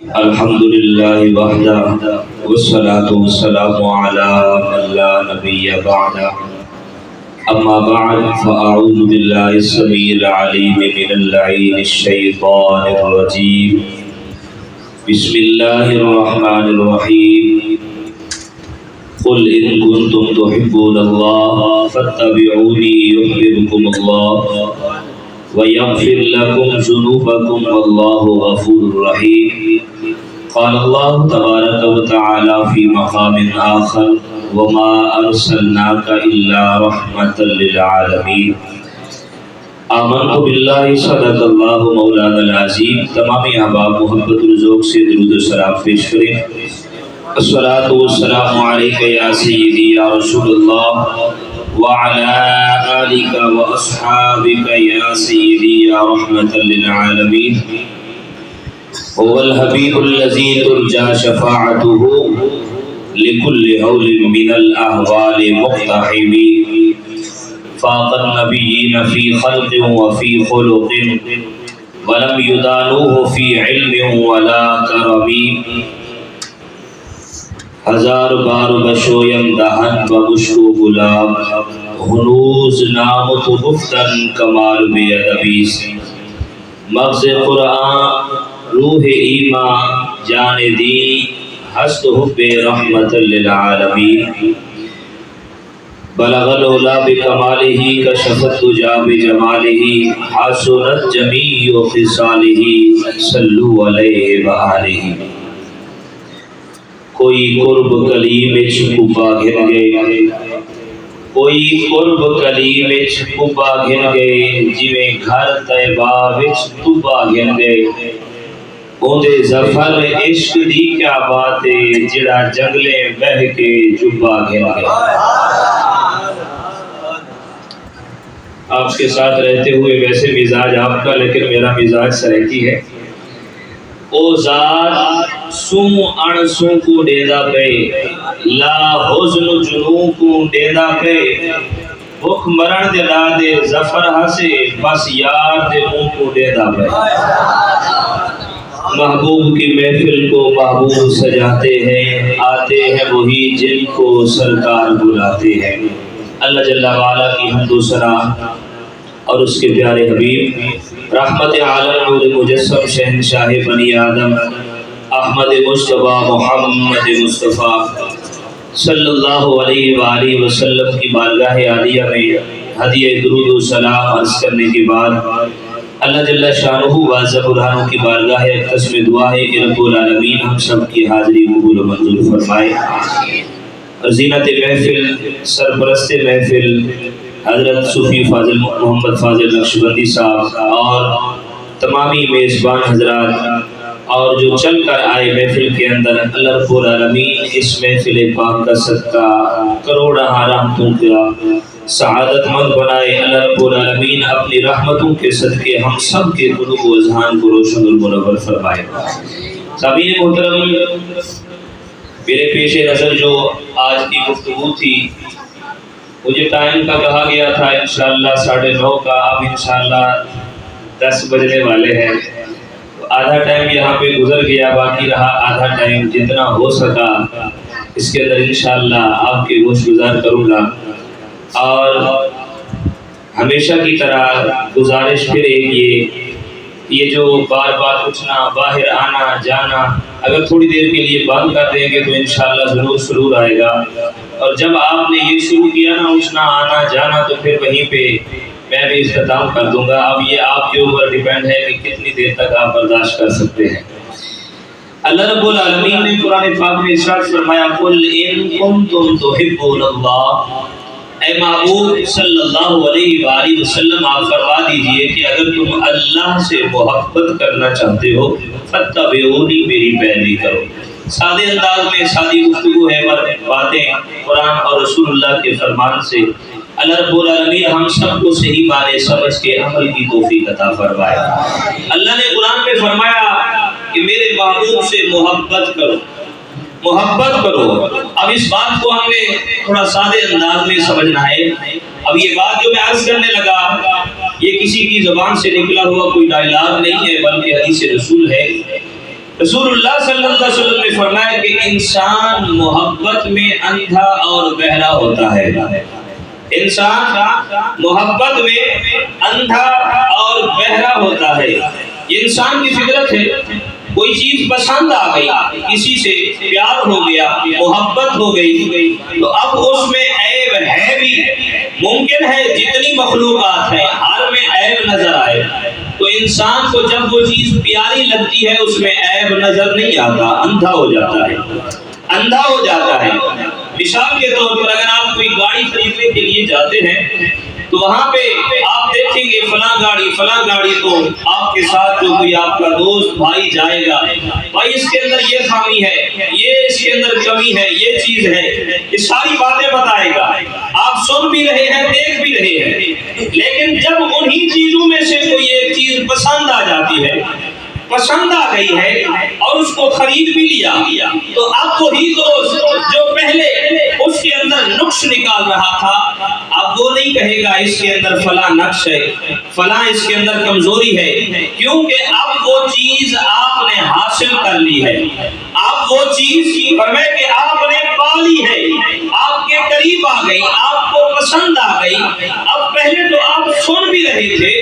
الحمد لله وحده والصلاة والسلام على من لا نبي بعده. أما بعد فأعوذ بالله السميع العليم من اللعين الشيطان الرجيم. بسم الله الرحمن الرحيم. قل إن كنتم تحبون الله فاتبعوني يحببكم الله ويغفر لكم ذنوبكم والله غفور رحيم. قال الله تبارك وتعالى في مقام آخر وما أرسلناك إلا رحمة للعالمين. آمنت بالله صدق اللہ مولانا العظیم. تمام احباب محبت الذوق سے درود و سلام پیش کریں. الصلاۃ والسلام علیک یا سیدی یا رسول اللہ وعلى آلك وأصحابك يا سيدي يا رحمة للعالمين. هو الحبيب الذي ترجى شفاعته لكل هول من الأهوال مقتحم. فاق النبيين في خلق وفي خلق ولم يدانوه في علم ولا كرم. ہزار بار بشویم دہن بگشو گلاب ہنوز نام تو گفتن کمال بے ادبیس. مغز قرآن روح ایمان جان دی ہست حب رحمت للعالمین. بلغ العلا بکمالہ کشفت تجا بجمالہ حسنت جمیع خصالہ صلو علیہ وآلہ. کوئی قرب کلیم وچ کبا گھن گئے کوئی قرب کلیم وچ کبا گھن گئے جویں گھر طیبہ وچ طبا گھن گئے. اوندے ظفر عشق دی کیا بات ہے جڑا جنگلے بہ کے جبا گھن گئے. آپ کے ساتھ رہتے ہوئے ویسے مزاج آپ کا لیکن میرا مزاج سریتی ہے. او ذات سوں اڑ سوں کو ڈیدا پے لا حزن جنوں کو ڈیدا پے. بھوک مرن دے لا دے ظفر ہسے بس یار دے منہ کو ڈیدا پے. محبوب کی محفل کو محبوب سجاتے ہیں آتے ہیں وہی جن کو سرکار بلاتے ہیں. اللہ جل وعلا کی حمد و ثنا اور اس کے پیارے حبیب رحمت عالم نور مجسم شہنشاہ بنی آدم احمد مصطفیٰ محمد مصطفیٰ صلی اللہ علیہ وآلہ وسلم کی بارگاہ عالیہ میں ہدیہ درود و سلام عرض کرنے کے بعد اللہ جل شانہ واضح برہانوں کی بارگاہ اقدس میں دعا ہے کہ رب العالمین ہم سب کی حاضری قبول و منظور فرمائے. زینت محفل سرپرست محفل حضرت صوفی فاضل محمد فاضل نقشبندی صاحب اور تمامی میزبان حضرات اور جو چل کر آئے محفل کے اندر اللہ رب العالمین اس محفل پاک کا صدقہ کروڑا رحمتوں کا سعادت مند بنائے. اللہ رب العالمین اپنی رحمتوں کے صدقے ہم سب کے قلوب و اذہان کو روشن المنور فرمائے. سامعین محترم، میرے پیش نظر جو آج کی گفتگو تھی مجھے ٹائم کا کہا گیا تھا انشاءاللہ 9:30 کا، اب انشاءاللہ 10 بجنے والے ہیں. آدھا ٹائم یہاں پہ گزر گیا، باقی رہا آدھا ٹائم. جتنا ہو سکا اس کے اندر انشاءاللہ آپ کے گوش گزار کروں گا. اور ہمیشہ کی طرح گزارش پھر ایک یہ جو بار بار اٹھنا باہر آنا جانا اگر تھوڑی دیر کے لیے بند کر دیں گے تو انشاءاللہ ضرور سرور آئے گا. اور جب آپ نے یہ شروع کیا نا اٹھنا آنا جانا تو پھر وہیں پہ میں بھی اختتام کر دوں گا. اب یہ آپ کے اوپر ڈیپینڈ ہے کہ کتنی دیر تک آپ برداشت کر سکتے ہیں. اللہ رب العالمین نے قرآن پاک میں ارشاد فرمایا قل ان کنتم تحبون اللہ. اے محبوب صلی اللہ علیہ وآلہ وسلم آپ فرما دیجئے کہ اگر تم اللہ سے محبت کرنا چاہتے ہو فاتبعونی میری پیروی کرو. سادے انداز میں سادی گفتگو ہے باتیں قرآن اور رسول اللہ کے فرمان سے. اللہ رب العالمین ہم سب کو صحیح معنی سمجھ کے عمل کی توفیق عطا فرمائے. اللہ نے قرآن میں فرمایا کہ میرے محبوب سے محبت کرو محبت کرو. اب اس بات کو ہم نے تھوڑا سادے انداز میں سمجھنا ہے. اب یہ بات جو میں عرض کرنے لگا یہ کسی کی زبان سے نکلا ہوا کوئی ڈائلاگ نہیں ہے بلکہ حدیث رسول ہے. رسول اللہ صلی اللہ علیہ وسلم نے فرمایا کہ انسان محبت میں اندھا اور بہرا ہوتا ہے. انسان محبت میں اندھا اور بہرا ہوتا ہے. یہ انسان کی فطرت ہے. کوئی چیز پسند آ گئی، کسی سے پیار ہو گیا، محبت ہو گئی، تو اب اس میں عیب ہے بھی. ممکن ہے جتنی مخلوقات ہیں ہر میں عیب نظر آئے، تو انسان کو جب وہ چیز پیاری لگتی ہے اس میں عیب نظر نہیں آتا، اندھا ہو جاتا ہے، اندھا ہو جاتا ہے. مثال کے طور پر اگر آپ کوئی گاڑی خریدنے کے لیے جاتے ہیں تو وہاں پہ آپ دیکھیں گے فلاں گاڑی تو آپ کے ساتھ جو کوئی آپ کا دوست بھائی جائے گا، بھائی اس کے اندر یہ خامی ہے، یہ اس کے اندر کمی ہے، یہ چیز ہے، یہ ساری باتیں بتائے گا. آپ سن بھی رہے ہیں، دیکھ بھی رہے ہیں، لیکن جب انہی چیزوں میں سے کوئی ایک چیز پسند آ جاتی ہے، پسند آ گئی ہے اور اس کو خرید بھی لیا، تو اب وہی دوست جو پہلے اس کے اندر نقص نکال رہا تھا اب وہ نہیں کہے گا اس کے اندر فلاں نقص ہے، فلاں اس کے اندر کمزوری ہے، کیونکہ اب وہ چیز آپ نے حاصل کر لی ہے. اب وہ چیز فرمائے کہ آپ نے پا لی ہے، آپ کے قریب آ گئی، آپ کو پسند آ گئی. اب پہلے تو آپ سن بھی رہے تھے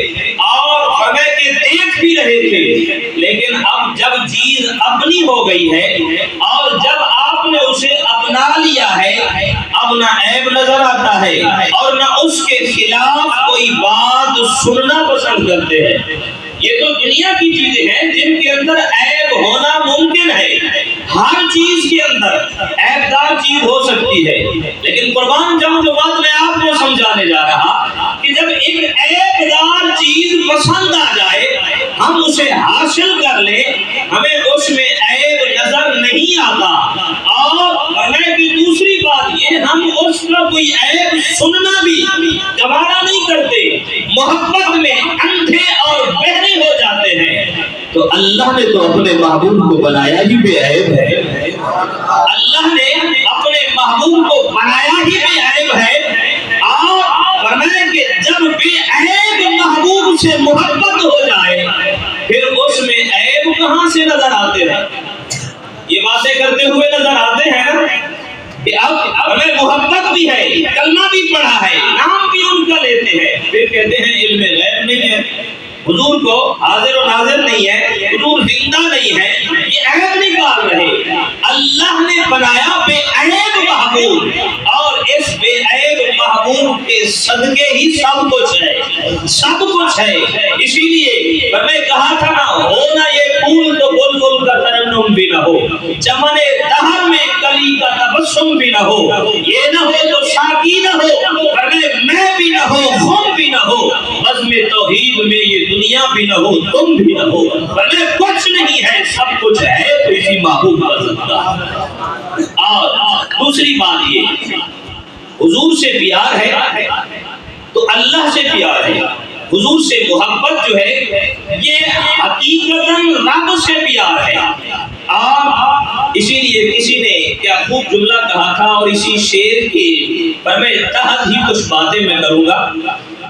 اور فرمائے کہ دیکھ بھی رہے تھے، لیکن اب جب چیز اپنی ہو گئی ہے اور جب آپ نے اسے اپنا لیا ہے، اب نہ عیب نظر آتا ہے اور نہ اس کے خلاف کوئی بات سننا پسند کرتے ہیں. یہ تو دنیا کی چیزیں ہیں جن کے اندر عیب ہونا ممکن ہے. ہر چیز کے اندر عیب دار چیز ہو سکتی ہے، لیکن قربان جاؤں جو بات میں آپ کو سمجھانے جا رہا کہ جب ایک عیب دار چیز پسند آ جائے، ہم اسے حاصل کر لیں، ہمیں اس میں عیب نظر نہیں آتا. اور دوسری بات یہ، ہم اس کا کوئی عیب سننا بھی گوارا نہیں کرتے، محبت میں اندھے اور بہرے ہو جاتے ہیں. تو اللہ نے تو اپنے محبوب کو بنایا ہی بے عیب ہے. اللہ نے اپنے محبوب کو بنایا ہی بے عیب ہے، اور فرمایا کہ جب بے عیب محبوب سے محبت ہو جائے پھر اس میں عیب کہاں سے نظر آتے ہیں. یہ باتیں کرتے ہوئے نظر آتے ہیں نا کہ اب ہمیں محبت بھی ہے، کلمہ بھی پڑھا ہے، نام بھی ان کا لیتے ہیں، پھر کہتے ہیں علم غیب نہیں ہے، حضور کو حاضر و ناظر نہیں ہے، حضور زندہ نہیں ہے. یہ عیب نکال رہے. اللہ نے بنایا بے عیب محبوب، اور اس بے عیب محبوب کے صدقے ہی سب کچھ ہے، سب کچھ ہے. اسی لیے میں نے کہا تھا نا، ہونا یہ پھول تو بلبل کا ترنم بھی نہ ہو، چمن دہر میں کلی کا تبسم بھی نہ ہو، یہ نہ ہو تو ساقی نہ ہو، میں بھی نہ ہو، خم بھی نہ ہو، بزم توحید میں یہ دنیا بھی نہ ہو، تم بھی نہ ہو، بلے کچھ نہیں ہے، سب کچھ ہے تو اسی محبوب کا صدقہ. اور دوسری بات یہ، حضور سے پیار ہے تو اللہ سے پیار ہے. حضور سے محبت جو ہے یہ حقیقتاً رب سے پیار ہے. اور اسی لیے کسی نے کیا خوب جملہ کہا تھا، اور اسی شعر کے پر میں تحت ہی کچھ باتیں میں کروں گا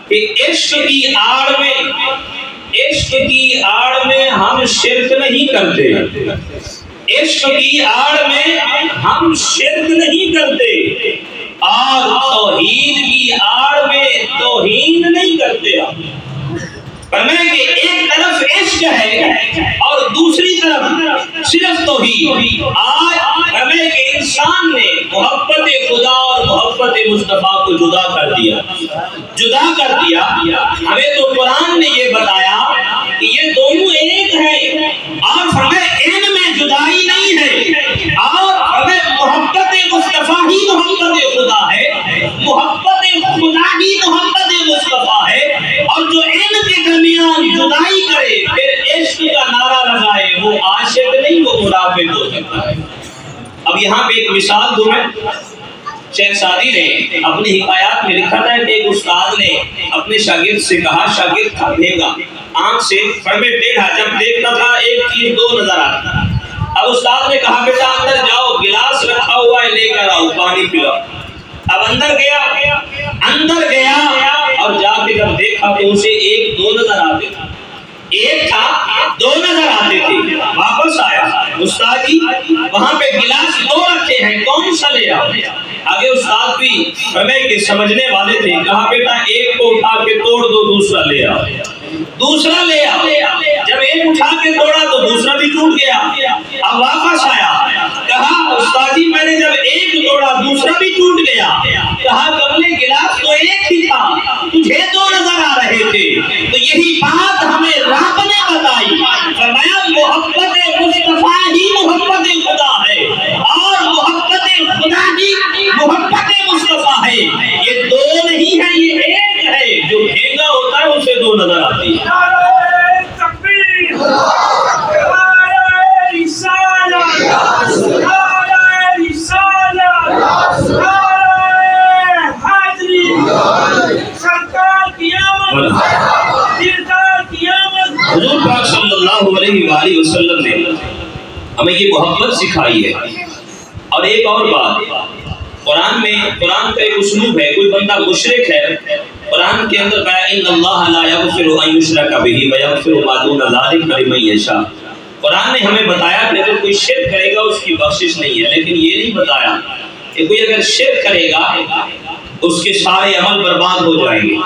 کہ عشق کی آڑ میں ہم شرک نہیں کرتے، عشق کی آڑ میں ہم شرک نہیں کرتے، اور توحید کی آڑ میں توہین نہیں کرتے. فرمایا کہ ایک طرف عشق ہے اور دوسری طرف صرف توحید. آج فرمایا کہ انسان نے محبت خدا اور محبت مصطفیٰ کو جدا کر دیا. ہمیں تو قرآن نے یہ بتایا کہ یہ دونوں ایک ہیں، اور فرمایا ان میں جدائی نہیں ہے، اور فرمایا محبت مصطفیٰ ہی محبت خدا ہے، محبت خدا ہی محبت مصطفیٰ ہے. اور جو ان کے درمیان جدائی کرے پھر عشق کا نعرہ لگائے، وہ عاشق نہیں، وہ منافق ہو سکتا ہے. اب یہاں پہ ایک مثال دوں میں. شیخ سعدی نے اپنی حکایات میں لکھا تھا کہ ایک استاد نے اپنے شاگرد سے کہا، شاگرد تھا بھیگا، آنکھ سے فرمے ٹیڑھا، جب دیکھتا تھا ایک چیز دو نظر آتا. اب استاد نے کہا بیٹا اندر جاؤ، گلاس رکھا ہوا ہے لے کر آؤ، پانی پلاؤ. اب اندر گیا اور جا کے جب دیکھا تو اسے ایک دو نظر آتے تھا. ایک تھا، دو نظر آتے تھے، واپس آیا استاد جی وہاں پہ گلاس دو رکھے ہیں، کون سا لے آؤ؟ آگے استاد بھی فرمائے کہ سمجھنے والے تھے، کہا بیٹا ایک کو اٹھا کے توڑ دو، دوسرا لے آؤ، دوسرا لے آؤ۔ جب ایک اٹھا کے توڑا تو دوسرا بھی ٹوٹ گیا۔ اب واپس آیا، کہا استاد جی میں نے جب ایک توڑا دوسرا بھی ٹوٹ گیا۔ کہا کملے گلاس تو ایک ہی تھا، تجھے دو نظر آ رہے تھے۔ تو یہی بات ہمیں رب نے بتائی، فرمایا محبت مصطفیٰ ہی محبت خدا ہے، اور محبت خدا ہی محبت مصطفیٰ ہے۔ یہ دو نہیں ہے، یہ ایک ہے۔ جو بھیگا ہوتا ہے اسے دو نظر آتی ہے۔ حضور پاک صلی اللہ علیہ وآلہ وسلم نے ہمیں یہ محبت سکھائی ہے۔ اور ایک اور بات، قرآن کا ایک اسلوب ہے، کوئی بندہ مشرک ہے، قرآن کے اندر کہا ان اللہ لا یغفر ان یشرک بہ ویغفر ما دون ذلک لمن یشاء۔ قرآن نے ہمیں بتایا کہ اگر کوئی شرک کرے گا اس کی بخشش نہیں ہے، لیکن یہ نہیں بتایا کہ کوئی اگر شرک کرے گا اس کے سارے عمل برباد ہو جائیں گے۔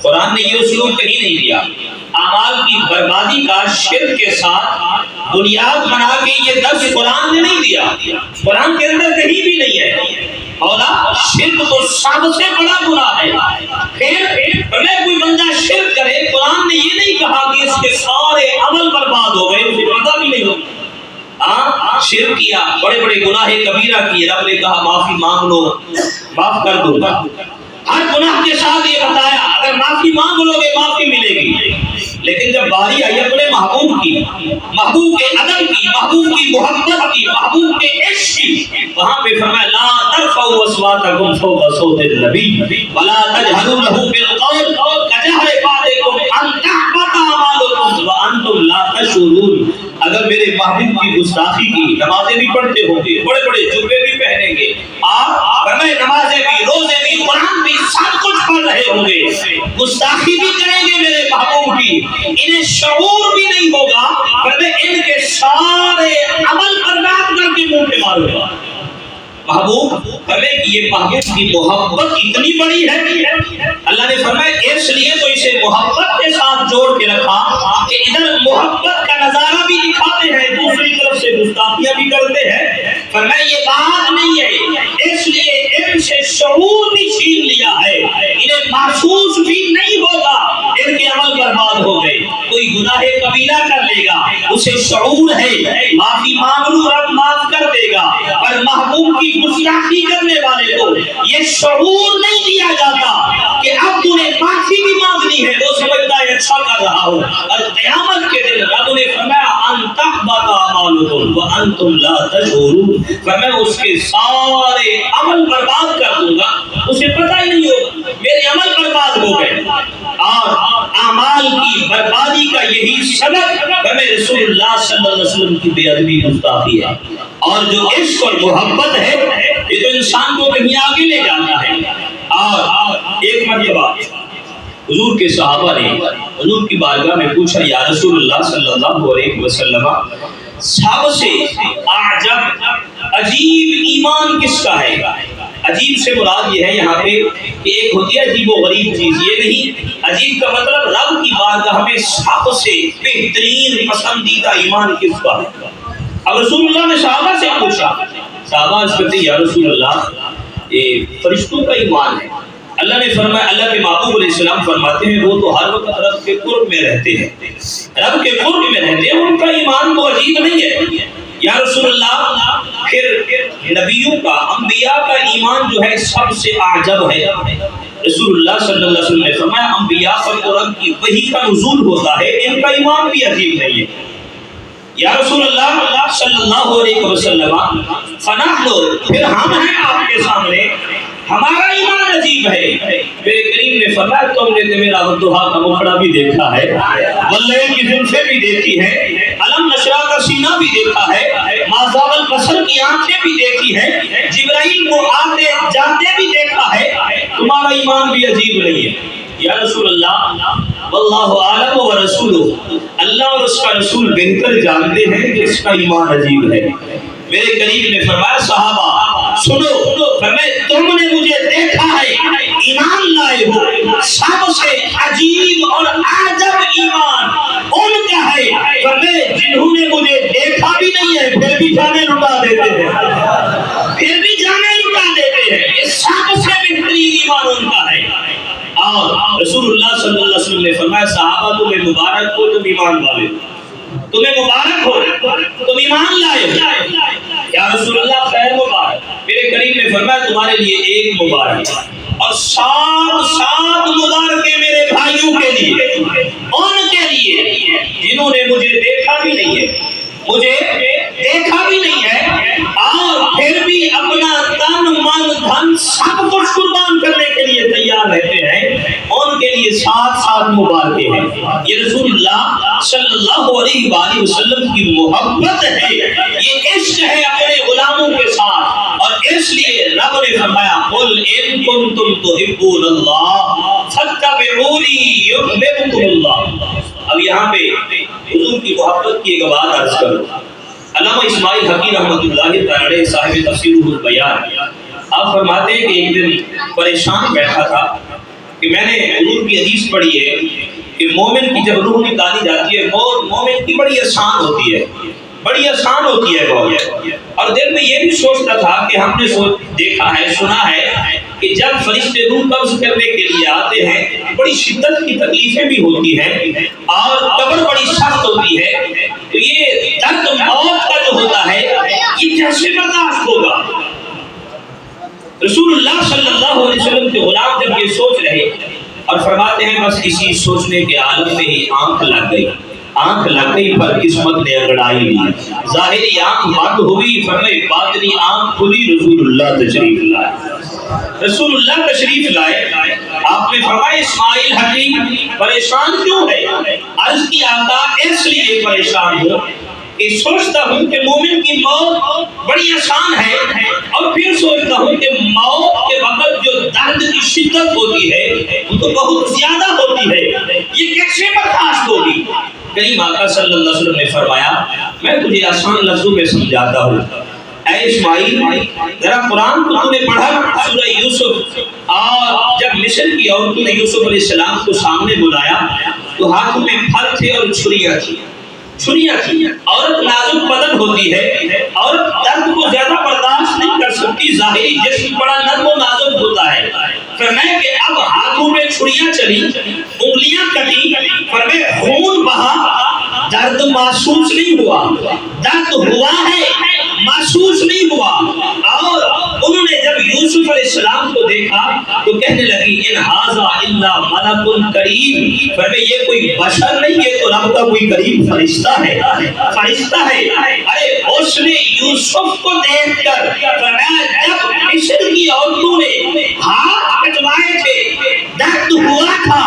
قرآن نے یہ اسلوب کہیں نہیں دیا۔ اعمال کی بربادی کا شرک کے ساتھ بنیاد بنا کے یہ درس قرآن نے نہیں دیا، قرآن کے اندر کہیں بھی نہیں ہے۔ مولا شرک تو سب سے بڑا گناہ ہے، پھر اگر کوئی بندہ شرک کرے، قرآن نے یہ نہیں کہا کہ اس کے سارے عمل برباد ہو گئے، اسے پتہ بھی نہیں ہوگا۔ شرک کیا، بڑے بڑے گناہ کبیرہ کیے، رب نے کہا معافی مانگ لو، معاف کر دوں گا۔ ہر گناہ کے ساتھ یہ بتایا اگر معافی مانگ لو گے معافی ملے گی۔ لیکن جب باری آئی اپنے محبوب کی، محبوب کے ادب کی، محبوب کی محبت کی، محبوب کے عشق کی، وہاں پہ فرمایا لا ترفعوا اصواتکم فوق صوت النبی ولا تجهروا له بالقول كجهر بعضكم ان تحبط اعمالكم وانتم لا تشعرون۔ اگر میرے محبوب کی گستاخی کی، نمازیں بھی پڑھتے ہوں گے، بڑے بڑے جبے بھی پہنیں گے، آپ نمازیں بھی، روزے بھی، قرآن بھی، سب کچھ پڑھ رہے ہوں گے، گستاخی بھی کریں گے میرے محبوب کی، انہیں شعور بھی نہیں ہوگا، ان کے سارے عمل برباد کر کے منہ پہ ماروں گا۔ محبوب کہ یہ محبوب کی محبت اتنی بڑی ہے، اللہ نے فرمایا اس لیے تو اسے محبت کے ساتھ جوڑ کے رکھا کہ ادھر محبت کا نظارہ بھی دکھاتے ہیں، دوسری طرف سے گستاخیاں بھی کرتے ہیں۔ فرمایا یہ بات نہیں ہے، اس لیے ان سے شعور بھی چھین لیا ہے، انہیں محسوس بھی نہیں ہوگا، ان کے عمل برباد ہو گئے۔ کوئی گناہ کبیرہ کر لے گا، اسے شعور ہے، معافی مانگ لوں رب معاف کر دے گا، اور محبوب کی گستاخی کرنے والے کو یہ شعور نہیں دیا جاتا کہ اب تمہیں معافی بھی مانگنی ہے، وہ سمجھتا ہے اچھا کر رہا ہوں، اور قیامت کے دن رب نے فرمایا ان تحبط اعمالکم وانتم لا تشعرون، فرمایا اس کے سارے عمل برباد کر دوں گا، اسے پتہ ہی نہیں ہوگا میرے عمل برباد ہو گئے۔ اور اعمال کی بربادی کا یہی سبب ہمیں رسول اللہ صلی اللہ علیہ وسلم کی بے ادبی گستاخی ہے، اور جو عشق اور محبت ہے یہ تو انسان کو کہیں آگے لے جاتا ہے۔ اور ایک مرتبہ حضور کے صحابہ نے حضور کی بارگاہ میں پوچھا یا رسول اللہ صلی اللہ علیہ وسلم سب سے اعجب عجیب ایمان کس کا ہے؟ عجیب سے مراد یہ ہے یہاں پہ کہ ایک ہوتی ہے عجیب و غریب چیز، یہ نہیں، عجیب کا مطلب رب کی بارگاہ میں سب سے بہترین پسندیدہ ایمان کس کا ہے؟ اب رسول اللہ نے صحابہ سے پوچھا، صحابہ اس کہتے یا رسول اللہ یہ فرشتوں کا ایمان ہے۔ اللہ نے فرمایا، اللہ کے محبوب علیہ السلام فرماتے ہیں وہ تو ہر وقت رب کے قرب میں رہتے ہیں، رب کے قرب میں رہتے ہیں، ان کا ایمان تو عجیب نہیں ہے۔ یا رسول اللہ پھر نبیوں کا، انبیاء کا ایمان جو ہے سب سے اعجب ہے۔ رسول اللہ صلی اللہ علیہ وسلم نے فرمایا انبیاء پر تو رب کی وحی کا نزول ہوتا ہے، ان کا ایمان بھی عجیب نہیں ہے۔ یا رسول اللہ صلی اللہ علیہ وسلم فنحن، پھر ہم ہیں آپ کے سامنے، ہمارا ایمان عجیب ہے۔ میرے کریم نے فرمایا تم نے میرا والضحیٰ کا مکھڑا بھی دیکھا ہے، واللیل کی زلفیں بھی دیکھی ہے، علم نشرہ کا سینہ بھی دیکھا ہے، ما زاغ البصر کی آنکھیں بھی دیکھی ہے، جبرائیل کو آتے جاتے بھی دیکھا ہے، تمہارا ایمان بھی عجیب نہیں ہے۔ یا رسول اللہ واللہ اعلم ورسولہ، اللہ اور اس کا رسول بہتر جانتے ہیں کہ اس کا ایمان عجیب ہے۔ میرے قریب نے فرمایا صحابہ سنو، فرمایا تم نے مجھے دیکھا ہے ایمان لائے ہو، سب سے عجیب اور عجب ایمان ان کا ہے فرمایا جنہوں نے مجھے دیکھا بھی نہیں ہے پھر بھی جانے لٹا دیتے ہیں، پھر بھی جانے لٹا دیتے ہیں، یہ سب سے بہترین ایمان ان کا ہے۔ اور رسول اللہ صلی اللہ علیہ وسلم نے فرمایا صحابہ تمہیں مبارک ہو، تم ایمان والے، تمہیں مبارک ہو، تم ایمان لائے ہو۔ یا رسول اللہ خیر مبارک، میرے کریم نے فرمایا تمہارے لیے ایک مبارک اور سات مبارکیں میرے بھائیوں کے لیے، ان کے لیے جنہوں نے مجھے دیکھا بھی نہیں ہے، مجھے دیکھا بھی نہیں ہے اور پھر بھی اپنا تن من دھن سب کچھ قربان کرنے کے لیے تیار رہتے ہیں، ان کے لیے سات مبارکیں ہیں۔ یہ رسول اللہ صلی اللہ علیہ وآلہ وسلم کی محبت ہے، یہ عشق ہے اپنے غلاموں کے ساتھ، اور اس لیے رب نے فرمایا قل ان کنتم تحبون اللہ فاتبعونی یحببکم اللہ۔ اب یہاں پہ حضور کی محبت کی ایک بات عرض کروں۔ علامہ اسماعیل حقی رحمۃ اللہ تعالی صاحب تفسیر البیان آپ فرماتے ہیں کہ ایک دن پریشان بیٹھا تھا کہ میں نے حضور کی حدیث پڑھی ہے کہ مومن کی جب روح نکالی جاتی ہے موت مومن کی بڑی آسان ہوتی ہے، بڑی آسان ہوتی ہے بہت، اور دل میں یہ بھی سوچتا تھا کہ ہم نے دیکھا ہے سنا ہے کہ جب فرشتے روح قبض کرنے کے لیے آتے ہیں بڑی شدت کی تکلیفیں بھی ہوتی ہیں اور قبر بڑی سخت ہوتی ہے، تو یہ درد موت کا جو ہوتا ہے یہ کیسے برداشت ہوگا؟ رسول اللہ صلی اللہ علیہ وسلم کے غلام جب یہ سوچ رہے اور فرماتے ہیں بس اسی سوچنے کے عالم میں ہی آنکھ لگ گئی پر قسمت نے اگڑائی لی، ظاہری آنکھ بند ہوئی فرمائے باطنی آنکھ کھلی، رسول اللہ تشریف لائے۔ آپ نے فرمایا اسماعیل حکیم پریشان کیوں ہے؟ عرض کی آقا اس لیے پریشان ہو کہ سوچتا ہوں کہ مومن کی موت بڑی آسان ہے اور پھر سوچتا ہوں کہ موت کے وقت جو درد کی شدت ہوتی ہے وہ تو بہت زیادہ ہوتی ہے، یہ کیسے برداشت ہوگی؟ کریم آقا صلی اللہ علیہ وسلم نے فرمایا میں تجھے آسان لفظوں میں سمجھاتا ہوں، اے اسماعیل ذرا قرآن کو تم نے پڑھا سورہ یوسف، اور جب مصر کی عورتوں نے یوسف علیہ السلام کو سامنے بلایا تو ہاتھوں میں پھل تھے اور چھریاں تھی۔ عورت نازک بدن ہوتی ہے، عورت درد کو زیادہ برداشت نہیں کر سکتی، ظاہری جسم بڑا نرم و نازک ہوتا ہے، فرمایا کہ اب ہاتھوں میں چھریاں چلی، انگلیاں کٹی، فرمایا خون بہا، درد محسوس نہیں ہوا، درد ہوا ہے محسوس نہیں ہوا، اور انہوں نے جب یوسف علیہ السلام کو دیکھا تو کہنے لگی ان ھذا الا ملک کریم، فرمایا یہ کوئی بشر نہیں، یہ تو رب کا کوئی کریم فرشتہ ہے۔ ارے اس نے یوسف کو دیکھ کر فرمایا جب مصر کی عورتوں نے ہاتھ کٹوائے تھے درد ہوا تھا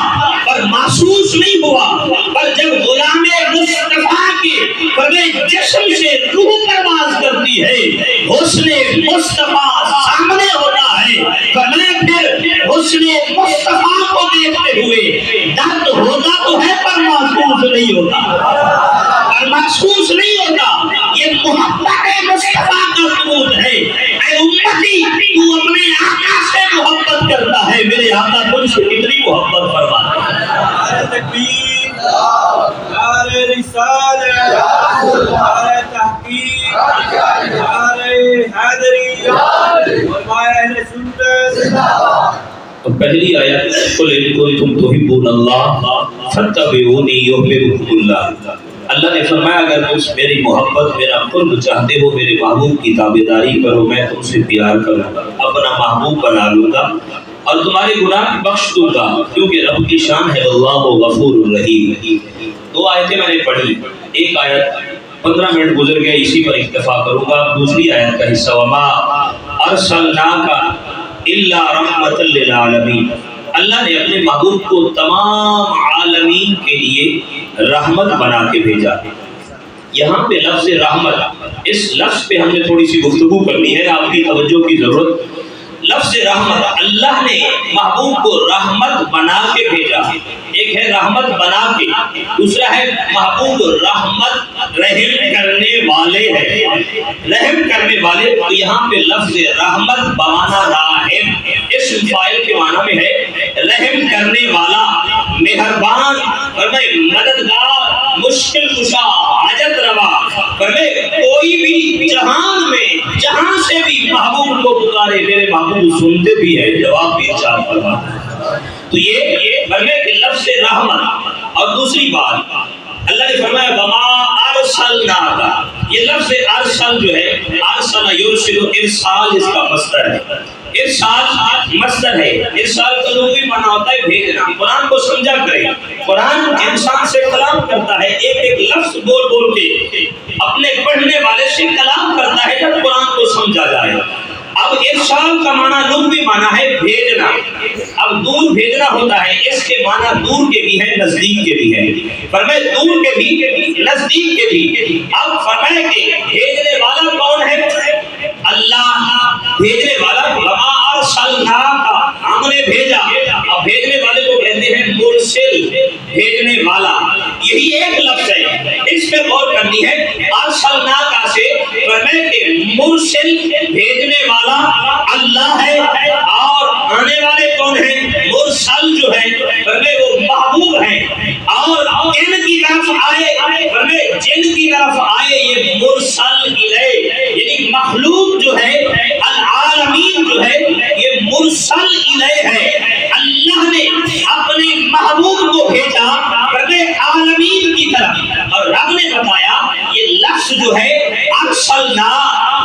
پر محسوس نہیں ہوا، پر جب غلام مصطفیٰ کے فرمایا جسم سے روح پرواز کرتی ہے، حسن مصطفیٰ سامنے ہوتا ہے، فرمایا پھر حسن مصطفیٰ کو دیکھتے ہوئے درد ہوتا تو ہے پر محسوس نہیں ہوتا، یہ محبت مصطفیٰ کا ثبوت ہے۔ اے امتی تو اپنے آقا سے محبت کرتا ہے، میرے آقا تجھ سے کتنی محبت فرماتا ہے۔ تکبیر، نعرہ رسالت، نعرہ تحقیق، نعرہ حیدری، فرمایا اہل سنت۔ تو پہلی آیت قل ان کنتم تحبون اللہ فاتبعونی یحببکم اللہ، اللہ نے فرمایا اگر تم میری محبت میرا قرب چاہتے ہو میرے محبوب کی تابعداری کرو میں تم سے پیار کروں گا، اپنا محبوب بنا لوں گا اور تمہارے گناہ بخش دوں گا، کیونکہ رب کی شان ہے اللہ غفور الرحیم۔ دو آیتیں میں نے پڑھی، ایک آیت 15 منٹ گزر گئے اسی پر اکتفا کروں گا، دوسری آیت کا حصہ وما ارسلناک الا رحمۃ للعالمین، اللہ نے اپنے محبوب کو تمام عالمین کے لیے رحمت بنا کے بھیجا۔ یہاں پہ لفظ رحمت، اس لفظ پہ ہم نے تھوڑی سی گفتگو کرنی ہے، آپ کی توجہ کی ضرورت۔ لفظ رحمت، اللہ نے محبوب کو رحمت بنا کے بھیجا. ایک ہے رحمت بنا کے، دوسرا ہے محبوب رحمت رحم کرنے والے ہیں، رحم کرنے والے. تو یہاں پہ لفظ رحمت بمانا راحم، اسم فاعل کے معنی میں ہے رحم کرنے والا، مہربان، فرمائے مددگار، مشکل کشا، حاجت روا. فرمائے کوئی بھی جہان میں جہاں سے بھی محبوب کو پکارے میرے محبوب سنتے بھی ہے، جواب بھی ارشاد فرماتے ہیں. تو یہ فرمائے کہ لفظ رحمت. اور دوسری بات اللہ نے فرمایا وما ارسلناک، یہ لفظ ارسل جو ہے، ارسل یرسل، ارسال اس کا مصدر ہے. ارسال مصدر ہے. ارسال کا لغوی معنی ہوتا ہے بھیجنا. قرآن کو سمجھا کرے، قرآن انسان سے کلام کرتا ہے، ایک ایک لفظ بول بول کے اپنے پڑھنے والے سے کلام کرتا ہے جب قرآن کو سمجھا جائے. اب ارسال کا معنی لغوی معنی ہے بھیجنا. اب دور بھیجنا ہوتا ہے، اس کے معنی دور کے بھی ہے، نزدیک کے بھی ہے. فرمائے دور کے بھی، نزدیک کے بھی. اب فرمائے کہ بھیجنے والا کون ہے؟ اللہ بھیجنے والا. وما ارسلناک، ہم نے بھیجا. اب بھیجنے والے کو کہتے ہیں مرسل، بھیجنے والا. یہی ایک لفظ ہے، اس پہ غور کرنی ہے. ارسلناک سے فرمائے کہ مرسل بھیجنے والا اللہ ہے، اور آنے والے کون ہیں؟ مرسل جو ہے فرمائے وہ محبوب ہیں. اور جن کی طرف آئے، فرمائے جن کی طرف آئے یہ مرسل الیہ، یعنی مخلوق جو ہے، العالمین جو ہے، یہ مرسل الیہ ہے. اللہ نے اپنے محبوب کو بھیجا فرمائے عالمین کی طرف. اور رب نے بتایا یہ لفظ جو ہے ارسلنا،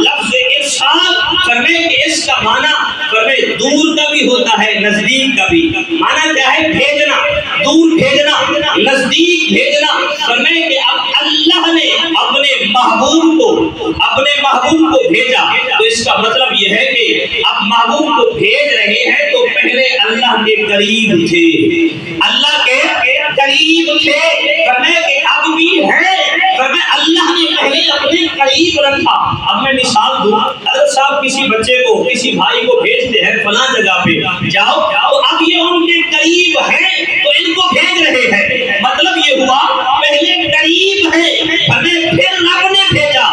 لفظ ارسال فرمائے کہ اس کا معنی فرمائے دور کا بھی ہوتا ہے، نزدیک کا بھی. معنی کیا ہے؟ بھیجنا، دور بھیجنا، نزدیک بھیجنا. فرمائے کہ اب اللہ نے اپنے محبوب کو بھیجا. تو اس کا مطلب یہ ہے کہ اب محبوب کو بھیج رہے ہیں تو پہلے اللہ کے قریب تھے، اللہ کے قریب تھے. فرمائے کہ اب بھی ہے. فرمائے اللہ نے پہلے اپنے قریب رکھا. اب میں مثال دوں، حضرت صاحب کسی بچے کو، کسی بھائی کو بھیجتے ہیں فلاں جگہ پہ جاؤ، تو اب یہ ان کے قریب ہیں تو ان کو بھیج رہے ہیں. مطلب یہ ہوا پہلے قریب ہے، ہمیں پھر رب نے بھیجا.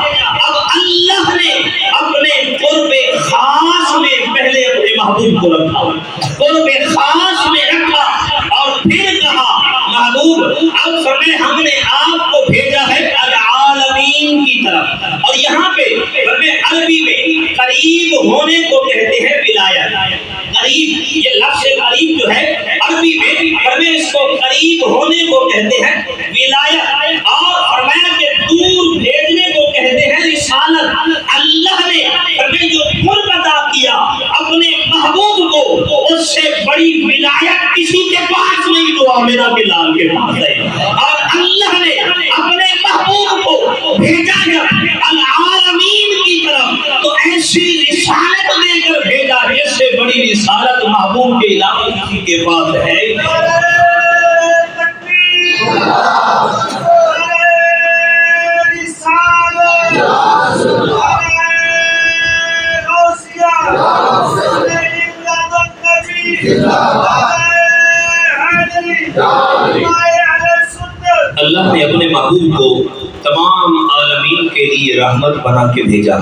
اب اللہ نے اپنے قرب خاص میں پہلے اپنے محبوب کو رکھا، قرب خاص میں رکھا، اور پھر کہا محبوب اب فرمائے ہم نے آپ کو بھیجا ہے العالمین کی طرف. اور یہاں پہ فرمائے عربی میں قریب ہونے کو کہتے ہیں ولایت. قریب، یہ لفظ قریب جو ہے عربی میں فرمائے اس کو قریب ہونے کو کہتے ہیں ولایت. اور فرمایا کہ دور بھیجنے کو کہتے ہیں رسالت. اللہ نے فرمائے جو قرب عطا کیا اپنے محبوب کو، اس سے بڑی ولایت کسی کے پاس نہیں جو آمنہ کے لال کے پاس ہے. اور اللہ نے اپنے محبوب کو بھیجا جب العالمین کی طرف تو ایسی رسالت دے کر بھیجا جس سے بڑی رسالت محبوب کے علاوہ کسی کے پاس ہے. اللہ نے اپنے محبوب کو تمام عالمین کے لیے رحمت بنا کے بھیجا.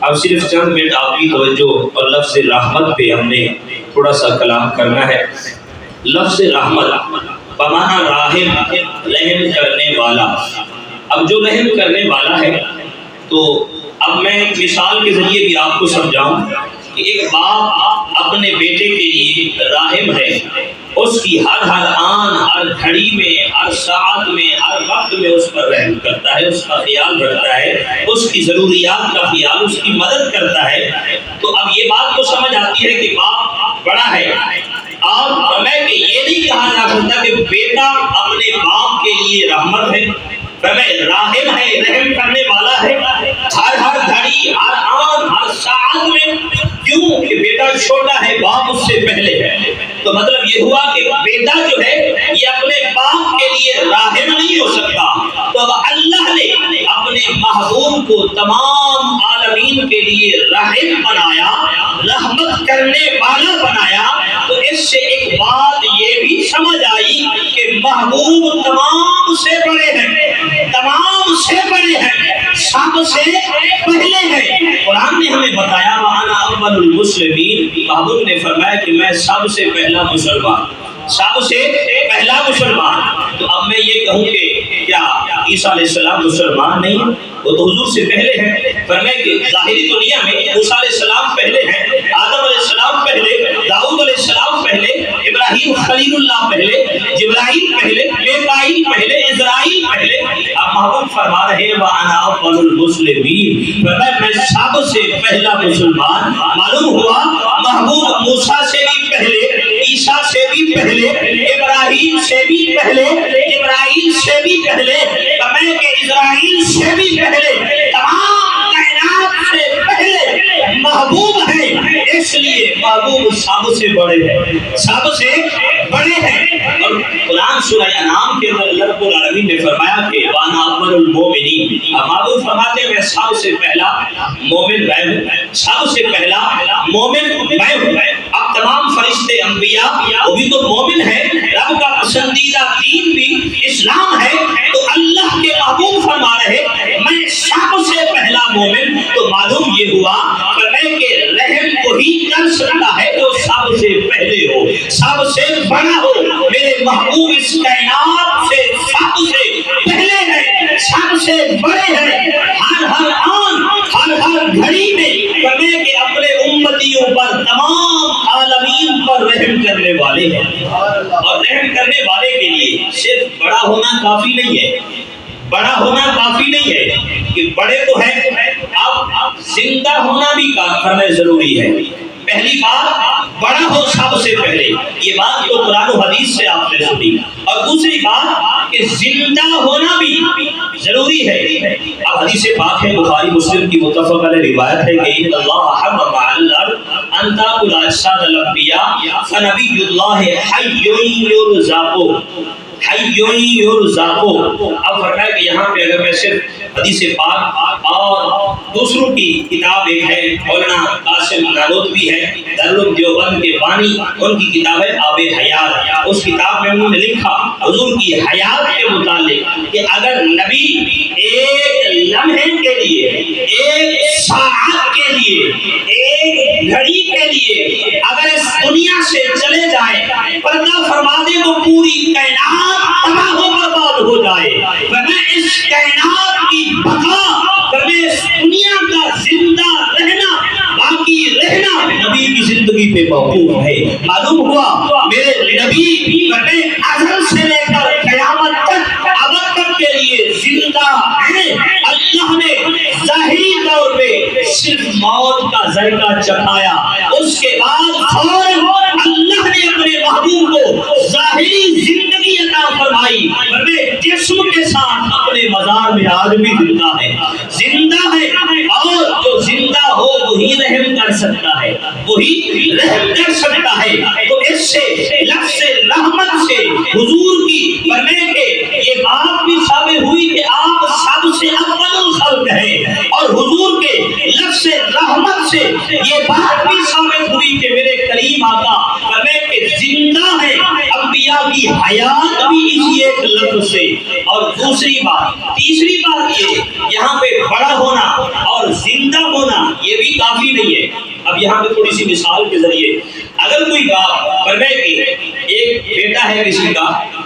اب صرف چند منٹ آپ کی توجہ اور لفظ رحمت پہ ہم نے تھوڑا سا کلام کرنا ہے. لفظ رحمت بمانا راحم، رحم کرنے والا. اب جو رحم کرنے والا ہے تو اب میں ایک مثال کے ذریعے بھی آپ کو سمجھاؤں کہ ایک باپ اپنے بیٹے کے لیے راحم ہے. اس کی ہر آن، ہر گھڑی میں، ہر ساعت میں، ہر وقت میں اس پر رحم کرتا ہے، اس کا خیال رکھتا ہے، اس کی ضروریات کا خیال، اس کی مدد کرتا ہے. تو اب یہ بات تو سمجھ آتی ہے کہ باپ بڑا ہے. اور فرمائے کہ یہ نہیں کہا جا سکتا کہ بیٹا اپنے باپ کے لیے رحمت ہے. فرمائے راحم ہے، رحم کرنے والا ہے ہر گھڑی، ہر آن، ہر ساعت میں. کیوں کہ بیٹا چھوٹا ہے، باپ اس سے پہلے ہے. تو مطلب یہ ہوا کہ بیٹا جو ہے یہ اپنے باپ کے لیے راحم نہیں ہو سکتا. تو اب اللہ نے اپنے محبوب کو تمام عالمین کے لیے رحم بنایا، رحمت کرنے کرنے والا بنایا، تو اس سے ایک بات یہ بھی سمجھ آئی کہ محبوب تمام سے بڑے ہیں، تمام سے بڑے ہیں، سب سے پہلے ہیں۔ قرآن نے ہمیں بتایا وَأَنَا أَوَّلُ الْمُسْلِمِينَ، محبوب نے فرمایا کہ میں سب سے پہلا مسلمان، سب سے پہلا مسلمان۔ تو اب میں یہ کہوں کہ کیا عیسیٰ علیہ السلام مسلمان نہیں ہیں؟ وہ تو حضور سے پہلے ہیں۔ فرمایا کہ ظاہری دنیا میں موسیٰ علیہ السلام پہلے ہیں، آدم علیہ السلام پہلے، داؤد علیہ السلام پہلے، ابراہیم خلیل اللہ پہلے، جبرائیل پہلے، میکائیل پہلے، اسرائیل پہلے۔ اب محبوب فرما رہے ہیں وَأَنَا أَوَّلُ الْمُسْلِمِينَ، فرمایا میں سب سے پہلا مسلمان۔ معلوم ہوا محبوب موسیٰ سے بھی پہلے، عیسیٰ سے بھی پہلے، ابراہیم سے بھی پہلے، جبرائیل سے بھی پہلے، فرمایا کہ اسرائیل سے بھی پہلے، تمام کائنات سے پہلے محبوب ہے۔ اس لیے محبوب سب سے بڑے ہیں، سب سے بڑے ہیں۔ اور قرآن سورہ انعام کے اندر اللہ رب العالمین نے فرمایا کہ وَأَنَا أَوَّلُ الْمُؤْمِنِينَ، محبوب فرماتے ہیں میں سب سے پہلا مومن میں ہوں، سب سے پہلا مومن میں ہوں۔ اب تمام فرشتے انبیاء وہ بھی تو مومن ہیں، رب کا پسندیدہ دین بھی اسلام ہے، تو اللہ کے محبوب فرما رہے میں سب سے پہلا مومن۔ تو معلوم یہ ہوا فرمائے کہ رحم وہی کر سکتا ہے جو سب سے پہلے ہو، سب سے بڑا ہو۔ میرے محبوب اس کائنات سے سب سے پہلے ہیں، سب سے بڑے ہیں، ہر آن ہر گھڑی میں فرمائے کہ اپنے امتیوں پر تمام عالمین پر رحم کرنے والے ہیں۔ اور رحم کرنے والے کے لیے صرف بڑا ہونا کافی نہیں ہے، بڑا ہونا کافی نہیں ہے کہ بڑے تو ہیں، اب زندہ ہونا بھی کرنا ضروری ہے۔ پہلی بات بڑا ہو سب سے پہلے، یہ بات تو قرآن و حدیث سے آپ نے سنی، اور دوسری بات کہ زندہ ہونا بھی ضروری ہے۔ اب حدیث پاک ہے بخاری مسلم کی متفق علیہ روایت ہے کہ ان اللہ حرم علی الارض ان تاکل اجساد الانبیاء فنبی اللہ حی یرزق، حی یرزق۔ اب فرمایا کہ یہاں پہ اگر میں صرف حدیث پاک اور دوسروں کی کتاب ایک ہے مولانا قاسم نانوتوی ہے دارالعلوم دیوبند کے بانی، ان کی کتاب ہے آب حیات، اس کتاب میں انہوں نے لکھا حضور کی حیات کے متعلق کہ اگر نبی ایک لمحے کے لیے، ایک ساعت کے لیے، ایک گھڑی کے لیے اگر اس دنیا سے چلے جائے، پردہ فرما دے تو پوری کائنات تباہ و برباد ہو جائے۔ میں اس کائنات کی بقا، میں اس دنیا کا زندہ رہنا، باقی رہنا نبی کی زندگی پہ موقوف ہے۔ معلوم ہوا میرے نبی میں ازل سے لے کر قیامت تک ابد تک کے لیے زندہ ہیں۔ اللہ نے ظاہری طور پہ صرف موت کا ذائقہ چکھایا، اس کے بعد فوراً اللہ نے اپنے محبوب کو ظاہری زندگی عطا فرمائی، جسم کے ساتھ اپنے مزار میں آج بھی زندہ ہے، زندہ ہے، اور جو زندہ ہو وہی رحم کر سکتا ہے، وہی رحم کر سکتا ہے۔ تو اس سے لفظ رحمت سے حضور کی فرمائے کہ یہ بات بھی ثابت ہوئی کہ آپ سب سے افضل الخلق ہیں، اور حضور کے لفظ رحمت سے یہ بات بھی ثابت ہوئی کہ میرے کریم آقا فرمائے کہ زندہ ہے۔ انبیاء کی حیات بھی اسی ایک لفظ سے۔ اور دوسری بات، تیسری بات یہ یہاں پہ بڑا ہونا اور زندہ ہونا یہ بھی کافی نہیں ہے۔ اب یہاں پہ تھوڑی سی مثال کے ذریعے اگر کوئی باپ فرمائے کہ ایک بیٹا ہے کسی کا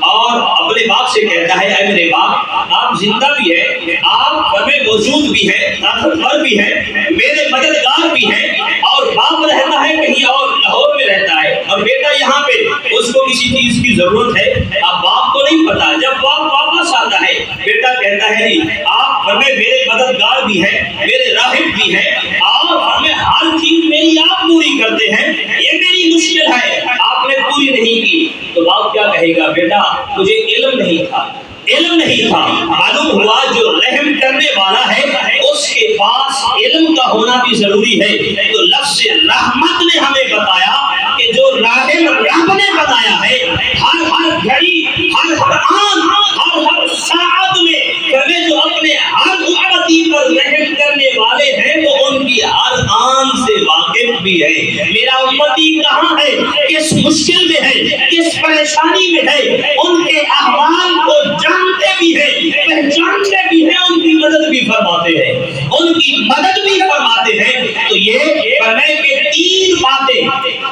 اور اپنے باپ سے کہتا ہے اے میرے باپ آپ زندہ بھی ہے، آپ ہمیں موجود بھی ہے، طاقتور بھی ہے، میرے مددگار بھی ہیں، اور باپ رہتا ہے کہیں اور لاہور میں رہتا ہے اور بیٹا یہاں پہ اس کو کسی چیز کی ضرورت ہے۔ اب باپ کو نہیں پتا، جب باپ واپس آتا ہے بیٹا کہتا ہے جی آپ ہمیں میرے مددگار بھی ہیں، میرے راہب بھی ہیں، اور ہمیں ہر چیز میری آپ پوری کرتے ہیں، یہ میری مشکل ہے آپ نے پوری نہیں کی۔ تو باپ کیا کہے گا بیٹا مجھے علم نہیں تھا، علم نہیں تھا۔ معلوم ہوا جو رحم کرنے والا ہے اس کے پاس علم کا ہونا بھی ضروری ہے۔ تو لفظ رحمت نے ہمیں بتایا کہ جو راحم رب نے بتایا ہے، ہر گھڑی، ہر آن، ہر ساعت میں جو اپنے ہر امتی پر رحم کرنے والے ہیں وہ ان کی ہر آن سے واقف امت بھی ہے، میرا امتی کہاں ہے، کس مشکل میں ہے، کس پریشانی میں ہے، ان کے احوال کو جانتے بھی ہیں، پہچانتے بھی ہیں، ان کی مدد بھی فرماتے ہیں، ان کی مدد بھی فرماتے ہیں۔ تو یہ فرمائے کہ تین باتیں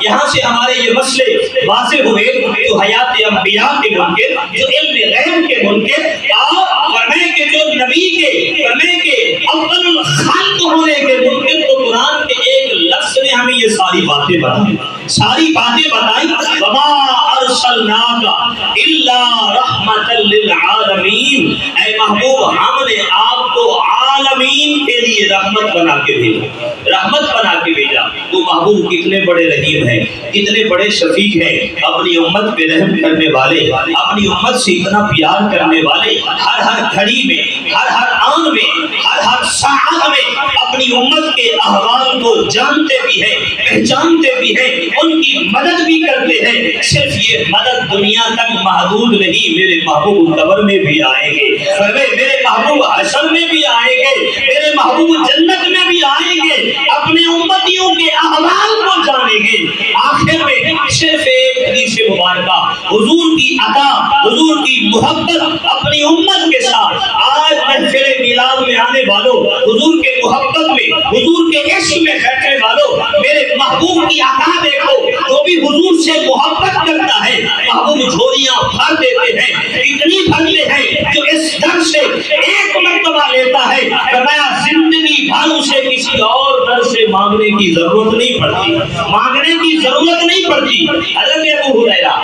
یہاں سے ہمارے یہ مسئلے واضح ہوئے، جو حیات انبیاء کے منکر، جو علم غیب کے منکر، اور فرمائے کہ جو نبی کے فرمائے کہ افضل الخلق ہونے کے منکر، تو قرآن کے ایک لفظ نے ہمیں یہ ساری باتیں بتائیں، ساری باتیں بتائیں۔ وما ارسلناک الا رحمۃ للعالمین، اے محبوب ہم نے آپ کو عالمین کے لیے رحمت بنا کے بھیجا، رحمت بنا کے بھیجا۔ وہ محبوب کتنے بڑے رحیم ہیں، کتنے بڑے شفیق ہیں، اپنی امت پہ رحم کرنے والے، اپنی امت سے اتنا پیار کرنے والے، ہر گھڑی میں، ہر آن میں، ہر ساعت میں اپنی امت کے احوال کو جانتے بھی ہیں، پہچانتے بھی ہیں، ان کی مدد بھی کرتے ہیں۔ صرف یہ مدد دنیا تک محدود نہیں، میرے محبوب قبر میں بھی آئیں گے، میرے محبوب حشر میں بھی آئیں گے، میرے محبوب جنت میں بھی آئیں گے، اپنے امتیوں کے احوال کو جانیں گے۔ آخر میں صرف ایک حدیث مبارکہ، حضور کی عطا، حضور کی محبت اپنی امت کے ساتھ۔ آج محفل میلاد میں آنے والوں، حضور کے محبت میں، حضور کے عشق میں بیٹھنے والوں، میرے محبوب کی عطا دیکھو، جو بھی حضور سے محبت کرتا ہے محبوب جھولیاں بھر دیتے ہیں، اتنی بھرتے ہیں جو اس در سے ایک مرتبہ لیتا ہے، فرمایا زندگی بھر اسے کسی اور در سے مانگنے کی ضرورت نہیں پڑتی، مانگنے کی ضرورت نہیں پڑتی۔ حضرت ابو ہریرہ،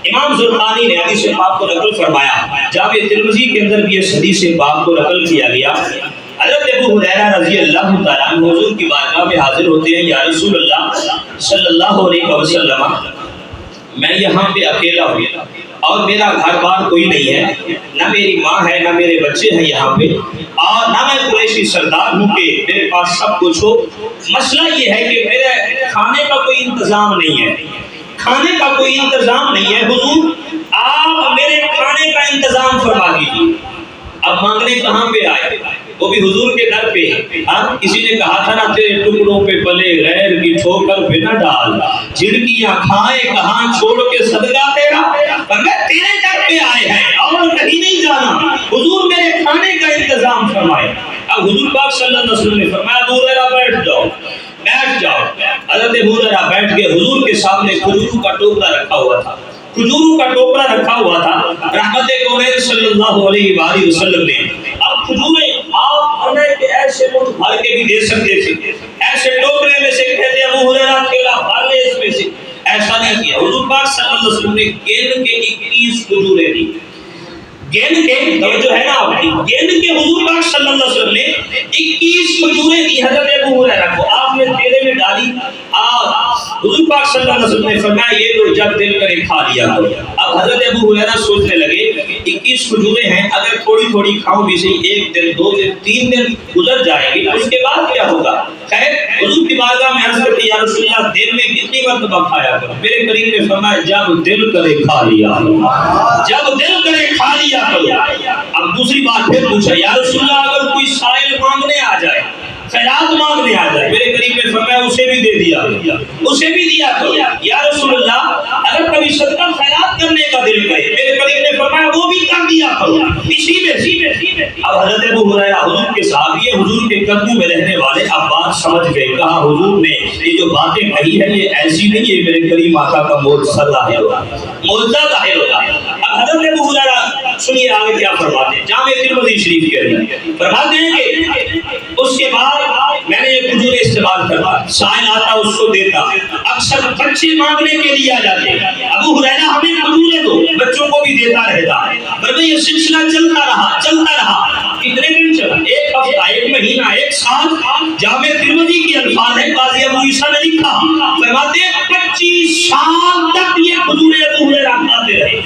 امام زرقانی نے حدیث پاک کو نقل فرمایا، جامع ترمذی کے اندر بھی اس حدیث پاک کو نقل کیا گیا۔ حضرت ابو ہریرہ رضی اللہ تعالیٰ عنہ حضور کی بارگاہ میں حاضر ہوتے ہیں، یا رسول اللہ صلی اللہ علیہ وسلم، میں یہاں پہ اکیلا ہوں اور میرا گھر بار کوئی نہیں ہے، نہ میری ماں ہے، نہ میرے بچے ہیں یہاں پہ، اور نہ میں قریشی سردار ہوں کہ میرے پاس سب کچھ ہو۔ مسئلہ یہ ہے کہ میرے کھانے کا کوئی انتظام نہیں ہے، کھانے کا کوئی انتظام نہیں ہے، حضور آپ میرے کھانے کا انتظام فرما دیجیے۔ اب مانگنے کہاں پہ آئے، وہ بھی حضور کے در پہ۔ کسی نے کہا تھا نا، تیرے ٹکڑوں پہ پلے غیر کی ٹھوکر پہ نہ ڈال، جھڑکیاں کھائے کہاں چھوڑ کے صدقہ تیرا، پر میں تیرے در پہ آئے ہیں اور کہیں نہیں جانا، حضور میرے کھانے کا انتظام فرمائے۔ اب حضور پاک صلی اللہ علیہ وسلم نے فرمایا، ابو ہریرہ بیٹھ جاؤ، بیٹھ جاؤ۔ حضرت ابو ہریرہ بیٹھ کے حضور کے سامنے کھجوروں کا ٹوکرا رکھا ہوا تھا، کھجوروں کا ٹوکرا رکھا ہوا تھا۔ رحمت کونین صلی اللہ علیہ وآلہ وسلم نے اب کھجوریں آپ ہمیں ایسے مٹھ بھر کے بھی دے سکتے تھے، ایسے ٹوکرے میں سے کہتے ابو ہریرہ تھیلا بھر لے اس میں سے، ایسا نہیں کیا۔ حضور پاک صلی اللہ علیہ وسلم نے گیند کے 21 کھجوریں دی، گیند کے جو ہے نا آپ کی گیند کے، حضور پاک صلی اللہ علیہ وسلم نے 21 کھجوریں دی حضرت ابو ہریرہ کو، آپ نے تھیلے میں ڈالی، اور حضور پاک صلی اللہ علیہ وسلم نے فرمایا یہ لو، جب دل کرے کھا لیا کرو۔ اب حضرت ابو ہریرہ سوچنے لگے 21 کھجوریں ہیں، اگر تھوڑی تھوڑی کھاؤں بھی صحیح، 1 دن 2 دن 3 دن گزر جائیں گے، اس کے بعد کیا ہوگا؟ خیر حضور کی بارگاہ میں عرض کرتے، یا رسول اللہ دن میں کتنی مرتبہ کھایا کرو؟ میرے کریم نے فرمایا جب دل کرے کھا لیا کرو، جب دل کرے کھا لیا کرو۔ اب دوسری بات پھر پوچھا، یا رسول اللہ اگر کوئی سائل مانگنے آ جائے، خیرات مانگنے آ جائے، میرے کریم نے فرمایا اسے بھی دے دیا، اسے بھی دیا کرو۔ یا رسول اللہ اگر کبھی صدقہ خیرات کرنے کا دل کرے، میرے کریم نے فرمایا وہ بھی کر دیا کرو۔ اسی میں اب حضرت ابو ہریرہ حضور کے صحابی، حضور کے قدموں میں رہنے والے، اب بات سمجھ گئے، کہا حضور نے یہ جو باتیں کہی ہے یہ ایسی نہیں، یہ میرے کریم آقا کا معجزہ ظاہر ہوگا، معجزہ ظاہر ہوگا۔ اب حضرت ابو ہریرہ سنیے آگے کیا فرماتے ہیں، جامع ترمذی شریف کے اندر فرماتے ہیں کہ اس کے بعد میں نے یہ کھجوریں استعمال کرتا، سائل آتا اس کو دیتا، اکثر بچے مانگنے کے لیے آ جاتے، ابو ہریرہ ہمیں کھجوریں دو، بچوں کو بھی دیتا رہتا۔ پر یہ سلسلہ چلتا رہا، کتنے دن چلا؟ 1 ہفتہ، 1 مہینہ، 1 سال۔ جامع ترمذی کے الفاظ ہے، قاضی ابو عیسیٰ نے لکھا، فرماتے ہیں 25 سال تک یہ کھجوریں ابو ہریرہ کھاتے رہے،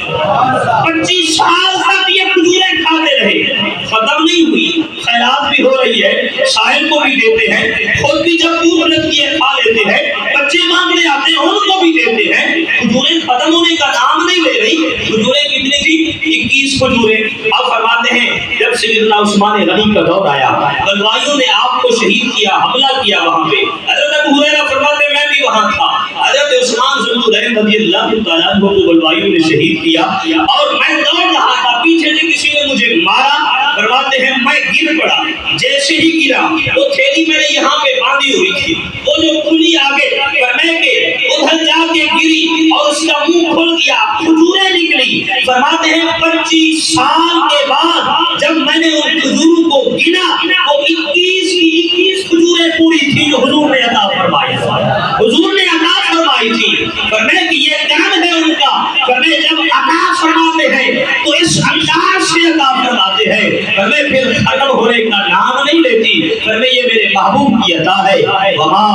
25 سال تک یہ کھجوریں کھاتے رہے، ختم نہیں ہوئی، خیرات بھی ہو رہی ہے، سائل کو بھی دیتے ہیں، خود بھی جب بھوک لگتی ہے کھا لیتے ہیں، بچے مانگنے آتے ہیں ان کو بھی دیتے ہیں۔ کھجوریں ختم ہونے کا نام نہیں لے رہی۔ کھجوریں کتنی تھی؟ 21 کھجوریں۔ اب فرماتے ہیں جب سیدنا عثمان غنی کا دور آیا، بلوائیوں نے آپ کو شہید کیا، حملہ کیا وہاں پہ، حضرت ابو ہریرہ فرماتے میں بھی وہاں تھا، حضرت عثمان ذوالنورین رضی اللہ تعالیٰ عنہ کو بلوایوں نے شہید کیا اور میں دوڑ رہا تھا، پیچھے سے کسی نے مجھے مارا، فرماتے ہیں میں گر پڑا، جیسے ہی گرا وہ تھیلی میں نے یہاں پہ باندھی ہوئی تھی، وہ جو کھلی آگے کرنے کے ادھر جا کے گری اور اس کا منہ کھل گیا، کھجوریں نکلی۔ فرماتے ہیں 25 سال کے بعد جب میں نے ان کھجوروں کو گنا، وہ 21 کی 21 کھجوریں پوری تھی جو حضور نے عطا فرمائی، حضور نے عطا فرمائی تھی۔ فرمایا کہ یہ کرم ہے ان کا، فرمایا جب عطا فرماتے ہیں تو اس انداز سے عطا فرماتے ہیں، فرمایا پھر ختم ہونے کا نام نہیں لیتی، فرمایا یہ میرے محبوب کی عطا ہے۔ وما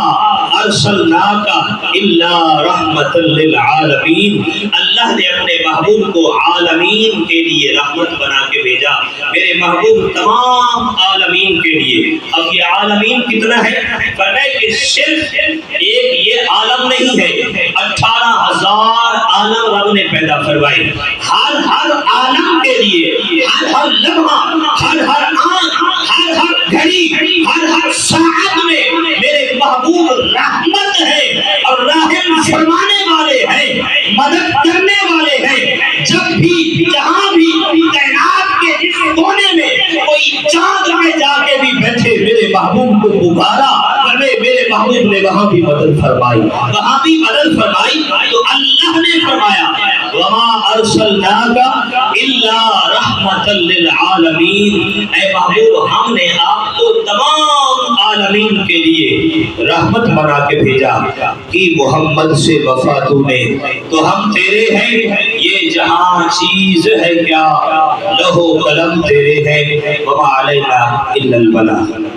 ارسلناک الا رحمت للعالمین، اللہ نے اپنے محبوب کو عالمین کے لیے رحمت بنا کے بھیجا، میرے محبوب تمام عالمین کے لیے۔ اب یہ عالمین کتنا ہے؟ فرمایا کہ صرف ایک یہ عالم نہیں ہے، 18,000 عالم رب نے پیدا فرمائے، ہر عالم کے لیے، ہر لمحہ، ہر آن، ہر گھڑی، ہر ساعت میں میرے محبوب رحمت ہے اور رحم فرمانے والے ہیں، مدد کرنے والے ہیں۔ جب بھی جہاں بھی کائنات کے جس کونے میں کوئی چاند میں جا کے بھی بیٹھے، میرے محبوب کو پکارا، میرے محبوب نے وہاں بھی مدد فرمائی، وہاں بھی مدد فرمائی۔ تو اللہ نے فرمایا وما ارسلناک الا رحمت للعالمین، اے محبوب ہم نے آپ کو تمام عالمین کے لیے رحمت بنا کے بھیجا، کہ محمد سے وفا تو نے تو ہم تیرے ہیں، یہ جہاں چیز ہے کیا، لوح و قلم تیرے ہیں، وما علینا الا البلاغ۔